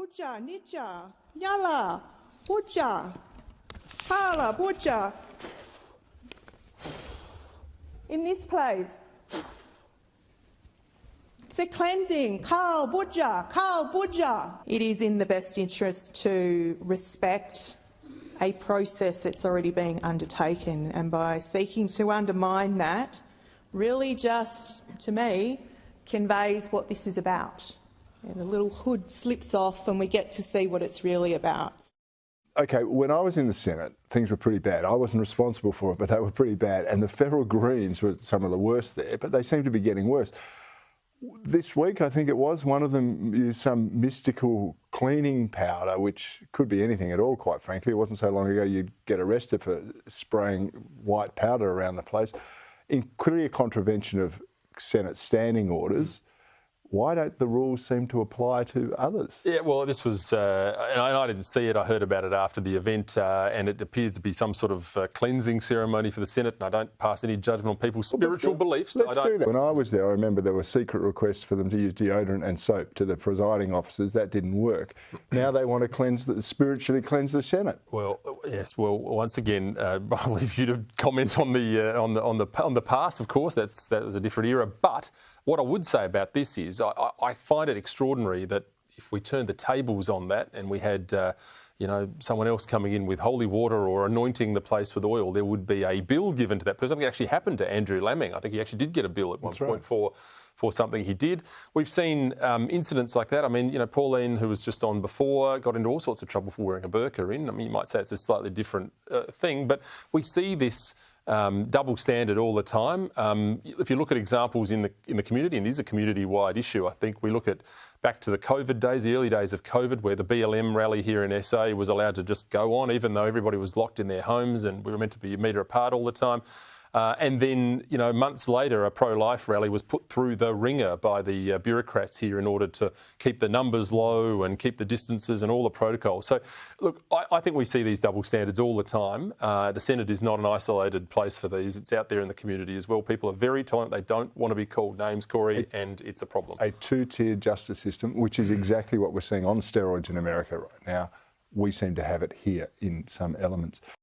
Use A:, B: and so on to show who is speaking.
A: Buja, Nija, Yala, Buja, Hala, Buja. In this place. It's a cleansing. Kal Buja, Kal Buja. It is in the best interest to respect a process that's already being undertaken, and by seeking to undermine that really just, to me, conveys what this is about. And the little hood slips off and we get to see what it's really about.
B: Okay, when I was in the Senate, things were pretty bad. I wasn't responsible for it, but they were pretty bad. And the federal Greens were some of the worst there, but they seem to be getting worse. This week, I think it was, one of them used some mystical cleaning powder, which could be anything at all, quite frankly. It wasn't so long ago you'd get arrested for spraying white powder around the place. In clear contravention of Senate standing orders. Why don't the rules seem to apply to others?
C: Yeah, well, this was, and I didn't see it. I heard about it after the event, and it appears to be some sort of cleansing ceremony for the Senate, and I don't pass any judgment on people's spiritual beliefs.
B: Let's do that. When I was there, I remember there were secret requests for them to use deodorant and soap to the presiding officers. That didn't work. Now they want to spiritually cleanse the Senate.
C: Well, yes. Well, once again, I'll leave you to comment on the past. Of course, that was a different era. But what I would say about this is, I find it extraordinary that if we turned the tables on that and we had, someone else coming in with holy water or anointing the place with oil, there would be a bill given to that person. Something actually happened to Andrew Laming. I think he actually did get a bill at one point for something he did. We've seen incidents like that. I mean, Pauline, who was just on before, got into all sorts of trouble for wearing a burqa in. I mean, you might say it's a slightly different thing, but we see this double standard all the time. If you look at examples in the community, and it is a community-wide issue, I think we look at back to the COVID days, the early days of COVID, where the BLM rally here in SA was allowed to just go on, even though everybody was locked in their homes and we were meant to be a metre apart all the time. And then, months later, a pro-life rally was put through the ringer by the bureaucrats here in order to keep the numbers low and keep the distances and all the protocols. So, look, I think we see these double standards all the time. The Senate is not an isolated place for these. It's out there in the community as well. People are very tolerant. They don't want to be called names, Corey, and it's a problem.
B: A two-tier justice system, which is exactly what we're seeing on steroids in America right now. We seem to have it here in some elements.